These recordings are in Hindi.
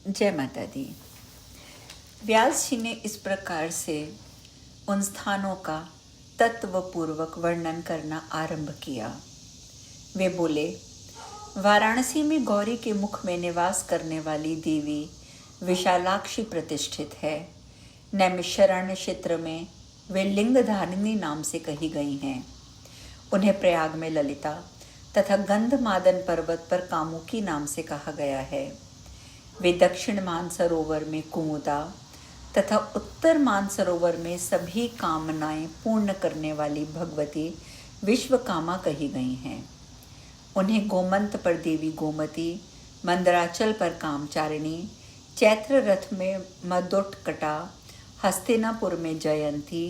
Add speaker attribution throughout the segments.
Speaker 1: जय माता दी। व्यास जी ने इस प्रकार से उन स्थानों का तत्वपूर्वक वर्णन करना आरंभ किया। वे बोले, वाराणसी में गौरी के मुख में निवास करने वाली देवी विशालाक्षी प्रतिष्ठित है। नैमिषारण्य क्षेत्र में वे लिंगधारिणी नाम से कही गई हैं। उन्हें प्रयाग में ललिता तथा गंधमादन पर्वत पर कामुकी नाम से कहा गया है। वे दक्षिण मानसरोवर में कुमुदा तथा उत्तर मानसरोवर में सभी कामनाएं पूर्ण करने वाली भगवती विश्वकामा कही गई हैं। उन्हें गोमंत पर देवी गोमती, मंदराचल पर कामचारिणी, चैत्र रथ में मदोटकटा, हस्तिनापुर में जयंती,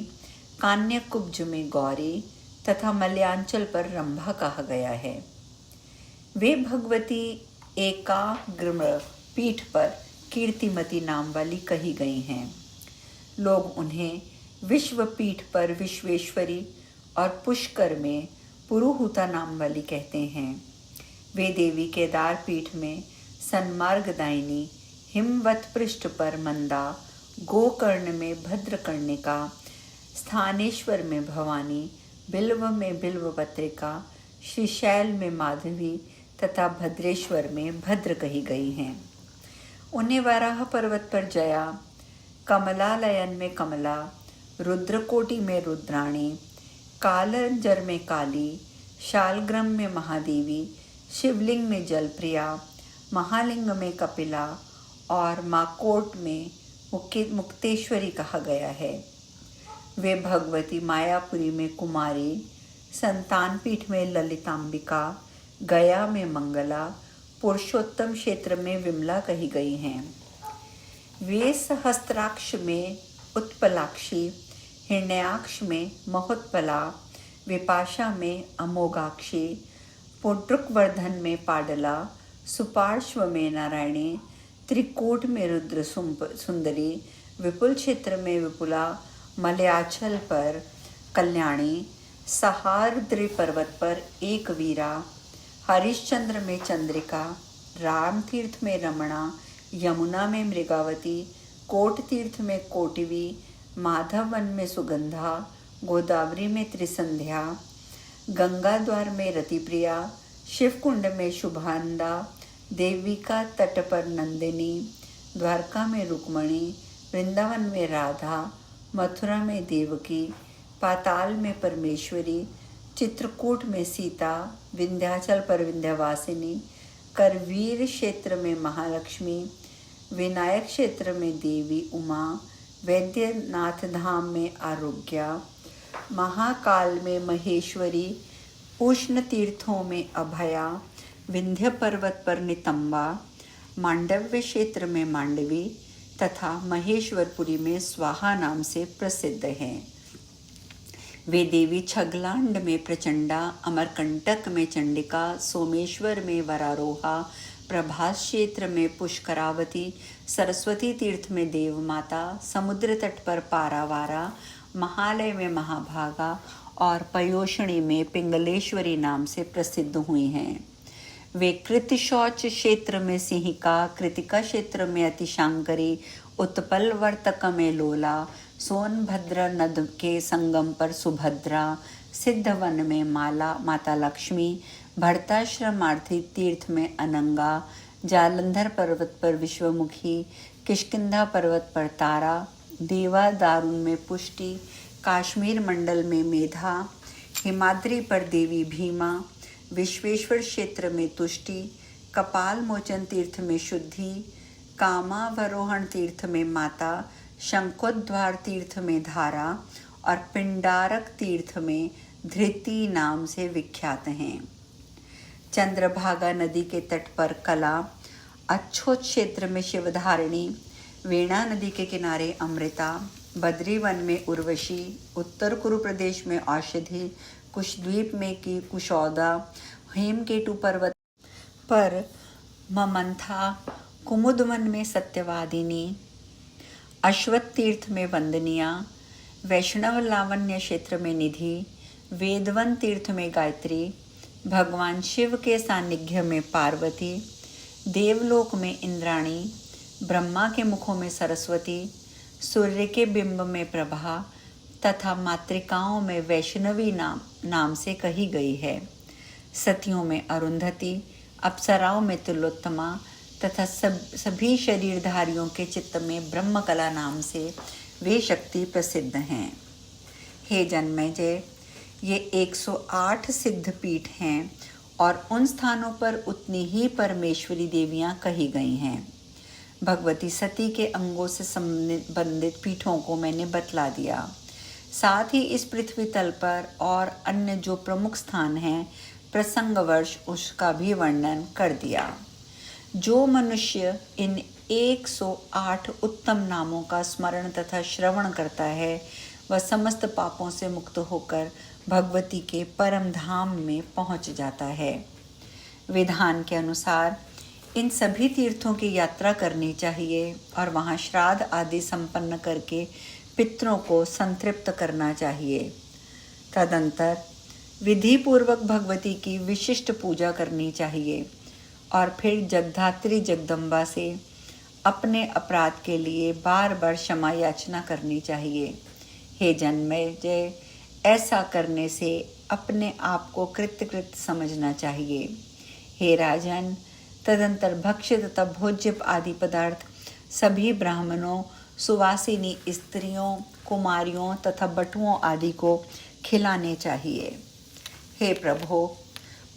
Speaker 1: कान्यकुब्ज में गौरी तथा मलयांचल पर रंभा कहा गया है। वे भगवती एकाग्र पीठ पर कीर्तिमती नाम वाली कही गई हैं। लोग उन्हें विश्व पीठ पर विश्वेश्वरी और पुष्कर में पुरुहूता नाम वाली कहते हैं। वे देवी केदार पीठ में सन्मार्गदायिनी, हिमवत पृष्ठ पर मंदा, गोकर्ण में भद्रकर्णिका, स्थानेश्वर में भवानी, बिल्व में बिल्वपत्रिका, श्रीशैल में माधवी तथा भद्रेश्वर में भद्र कही गई हैं। उन्हें वराह पर्वत पर जया, कमलालयन में कमला, रुद्रकोटि में रुद्राणी, कालंजर में काली, शालग्राम में महादेवी, शिवलिंग में जलप्रिया, महालिंग में कपिला और माकोट में मुक्तेश्वरी कहा गया है। वे भगवती मायापुरी में कुमारी, संतानपीठ में ललितांबिका, गया में मंगला, पुरुषोत्तम क्षेत्र में विमला कही गई हैं। वे सहस्त्राक्ष में उत्पलाक्षी, हिरण्याक्ष में महोत्पला, विपाशा में अमोघाक्षी, पुंड्रुकवर्धन में पाडला, सुपार्श्व में नारायणी, त्रिकूट में रुद्र सुंदरी, विपुल क्षेत्र में विपुला, मलयाचल पर कल्याणी, सहारद्री पर्वत पर एक वीरा, हरिश्चंद्र में चंद्रिका, राम तीर्थ में रमणा, यमुना में मृगावती, कोट तीर्थ में कोटिवी, माधव वन में सुगंधा, गोदावरी में त्रिसंध्या, गंगा द्वार में रतिप्रिया, शिवकुंड में शुभानंदा, देविका तट पर नंदिनी, द्वारका में रुक्मणी, वृंदावन में राधा, मथुरा में देवकी, पाताल में परमेश्वरी, चित्रकूट में सीता, विंध्याचल पर विंध्यवासिनी, करवीर क्षेत्र में महालक्ष्मी, विनायक क्षेत्र में देवी उमा, वैद्यनाथ धाम में आरोग्या, महाकाल में महेश्वरी, उष्ण तीर्थों में अभया, विंध्य पर्वत पर नितंबा, मांडव्य क्षेत्र में मांडवी तथा महेश्वरपुरी में स्वाहा नाम से प्रसिद्ध हैं। वे देवी छगलांड में प्रचंडा, अमरकंटक में चंडिका, सोमेश्वर में वरारोहा, प्रभास क्षेत्र में पुष्करावती, सरस्वती तीर्थ में देवमाता, समुद्र तट पर पारावारा, महालय में महाभागा और पयोषणी में पिंगलेश्वरी नाम से प्रसिद्ध हुई हैं। वे कृतशौच क्षेत्र में सिंहिका, कृतिका क्षेत्र में अतिशांकरी, उत्पल वर्तक में लोला, सोनभद्र नद के संगम पर सुभद्रा, सिद्धवन में माता लक्ष्मी, भरताश्रमार्थी तीर्थ में अनंगा, जालंधर पर्वत पर विश्वमुखी, किष्किंधा पर्वत पर तारा, देवा दारुण में पुष्टि, काश्मीर मंडल में मेधा, हिमाद्री पर देवी भीमा, विश्वेश्वर क्षेत्र में तुष्टि, कपाल मोचन तीर्थ में शुद्धि, कामावरोहण तीर्थ में माता, शंखोद्वार तीर्थ में धारा और पिंडारक तीर्थ में धृति नाम से विख्यात हैं। चंद्रभागा नदी के तट पर कला, अच्छोत क्षेत्र में शिवधारिणी, वेणा नदी के किनारे अमृता, बद्रीवन में उर्वशी, उत्तर कुरु प्रदेश में औषधि, कुशद्वीप में की कुशौदा, हेमकेतु पर्वत पर ममंथा, कुमुदवन में सत्यवादिनी, अश्वत्थ तीर्थ में वंदनिया, वैष्णव लावण्य क्षेत्र में निधि, वेदवन तीर्थ में गायत्री, भगवान शिव के सानिध्य में पार्वती, देवलोक में इंद्राणी, ब्रह्मा के मुखों में सरस्वती, सूर्य के बिंब में प्रभा तथा मातृकाओं में वैष्णवी नाम से कही गई है। सतियों में अरुंधति, अप्सराओं में तिलोत्तमा तथा सभी शरीरधारियों के चित्त में ब्रह्मकला नाम से वे शक्ति प्रसिद्ध हैं। हे जन्मेजय, ये 108 सिद्ध पीठ हैं और उन स्थानों पर उतनी ही परमेश्वरी देवियां कही गई हैं। भगवती सती के अंगों से संबंधित पीठों को मैंने बतला दिया। साथ ही इस पृथ्वी तल पर और अन्य जो प्रमुख स्थान हैं प्रसंगवर्ष उसका भी वर्णन कर दिया। जो मनुष्य इन 108 उत्तम नामों का स्मरण तथा श्रवण करता है वह समस्त पापों से मुक्त होकर भगवती के परम धाम में पहुंच जाता है। विधान के अनुसार इन सभी तीर्थों की यात्रा करनी चाहिए और वहां श्राद्ध आदि संपन्न करके पितरों को संतृप्त करना चाहिए। तदंतर विधि पूर्वक भगवती की विशिष्ट पूजा करनी चाहिए और फिर जगधात्री जगदम्बा से अपने अपराध के लिए बार बार क्षमा याचना करनी चाहिए। हे जन्मेजय, ऐसा करने से अपने आप को कृतकृत समझना चाहिए। हे राजन, तदंतर भक्ष्य तथा भोज्य आदि पदार्थ सभी ब्राह्मणों, सुवासिनी स्त्रियों, कुमारियों तथा बटुओं आदि को खिलाने चाहिए। हे प्रभो,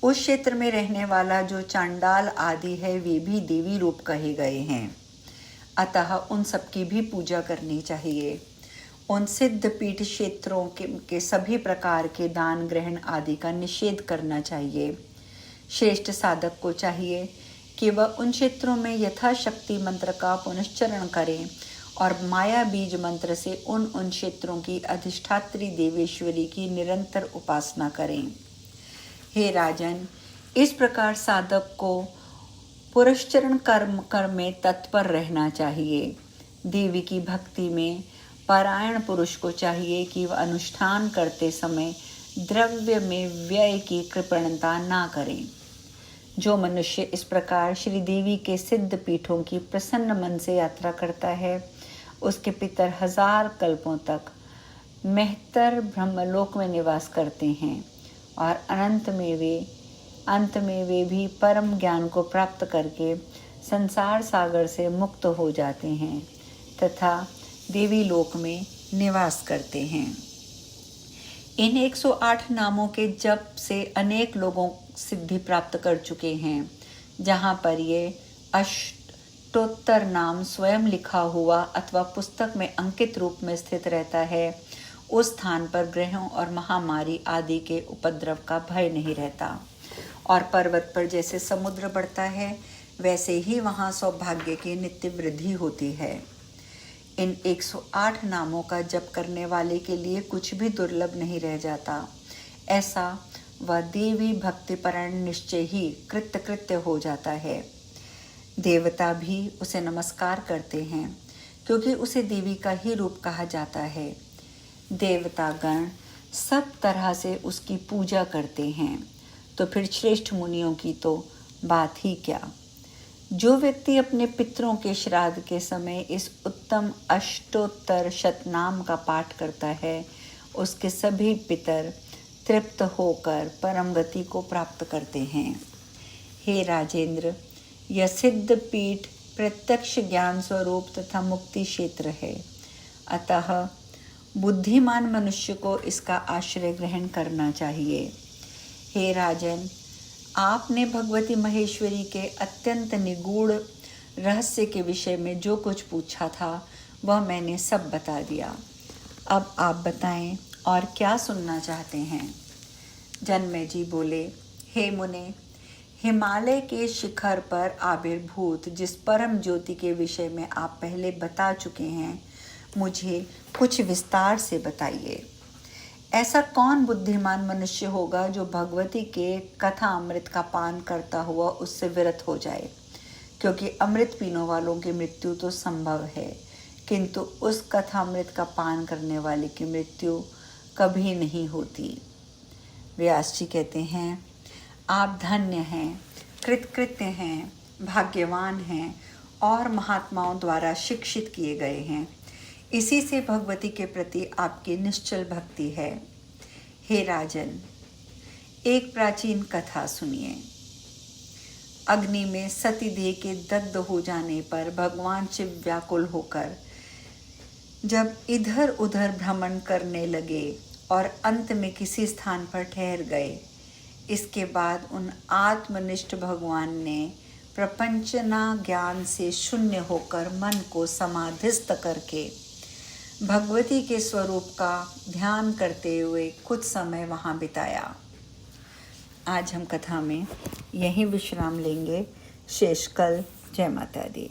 Speaker 1: उस क्षेत्र में रहने वाला जो चांडाल आदि है वे भी देवी रूप कहे गए हैं, अतः उन सबकी भी पूजा करनी चाहिए। उन सिद्ध पीठ क्षेत्रों के सभी प्रकार के दान ग्रहण आदि का निषेध करना चाहिए। श्रेष्ठ साधक को चाहिए कि वह उन क्षेत्रों में यथाशक्ति मंत्र का पुनश्चरण करें और माया बीज मंत्र से उन क्षेत्रों की अधिष्ठात्री देवेश्वरी की निरंतर उपासना करें। हे राजन, इस प्रकार साधक को पुरश्चरण कर्म में तत्पर रहना चाहिए। देवी की भक्ति में परायण पुरुष को चाहिए कि वह अनुष्ठान करते समय द्रव्य में व्यय की कृपणता ना करें। जो मनुष्य इस प्रकार श्री देवी के सिद्ध पीठों की प्रसन्न मन से यात्रा करता है उसके पितर 1000 कल्पों तक मेहतर ब्रह्मलोक में निवास करते हैं और अंत में वे भी परम ज्ञान को प्राप्त करके संसार सागर से मुक्त हो जाते हैं तथा देवी लोक में निवास करते हैं। इन 108 नामों के जप से अनेक लोगों सिद्धि प्राप्त कर चुके हैं। जहाँ पर ये अष्टोत्तर नाम स्वयं लिखा हुआ अथवा पुस्तक में अंकित रूप में स्थित रहता है, उस स्थान पर ग्रहों और महामारी आदि के उपद्रव का भय नहीं रहता। और पर्वत पर जैसे समुद्र बढ़ता है वैसे ही वहाँ सौभाग्य की नित्य वृद्धि होती है। इन 108 नामों का जप करने वाले के लिए कुछ भी दुर्लभ नहीं रह जाता। ऐसा वह देवी भक्तिपरायण निश्चय ही कृत्य हो जाता है। देवता भी उसे नमस्कार करते हैं क्योंकि उसे देवी का ही रूप कहा जाता है। देवतागण सब तरह से उसकी पूजा करते हैं, तो फिर श्रेष्ठ मुनियों की तो बात ही क्या। जो व्यक्ति अपने पितरों के श्राद्ध के समय इस उत्तम अष्टोत्तर शतनाम का पाठ करता है उसके सभी पितर तृप्त होकर परम गति को प्राप्त करते हैं। हे राजेंद्र, यह सिद्ध पीठ प्रत्यक्ष ज्ञान स्वरूप तथा मुक्ति क्षेत्र है, अतः बुद्धिमान मनुष्य को इसका आश्रय ग्रहण करना चाहिए। हे राजन, आपने भगवती महेश्वरी के अत्यंत निगूढ़ रहस्य के विषय में जो कुछ पूछा था वह मैंने सब बता दिया। अब आप बताएं और क्या सुनना चाहते हैं। जन्मेजय बोले, हे मुने, हिमालय के शिखर पर आविर्भूत जिस परम ज्योति के विषय में आप पहले बता चुके हैं, मुझे कुछ विस्तार से बताइए। ऐसा कौन बुद्धिमान मनुष्य होगा जो भगवती के कथा अमृत का पान करता हुआ उससे विरत हो जाए, क्योंकि अमृत पीने वालों की मृत्यु तो संभव है, किंतु उस कथा अमृत का पान करने वाले की मृत्यु कभी नहीं होती। व्यास जी कहते हैं, आप धन्य हैं, कृतकृत्य हैं, भाग्यवान हैं और महात्माओं द्वारा शिक्षित किए गए हैं। इसी से भगवती के प्रति आपकी निश्चल भक्ति है। हे राजन, एक प्राचीन कथा सुनिए। अग्नि में सती देह के दग्ध हो जाने पर भगवान शिव व्याकुल होकर जब इधर उधर भ्रमण करने लगे और अंत में किसी स्थान पर ठहर गए, इसके बाद उन आत्मनिष्ठ भगवान ने प्रपंचना ज्ञान से शून्य होकर मन को समाधिस्थ करके भगवती के स्वरूप का ध्यान करते हुए कुछ समय वहाँ बिताया। आज हम कथा में यहीं विश्राम लेंगे। शेष कल। जय माता दी।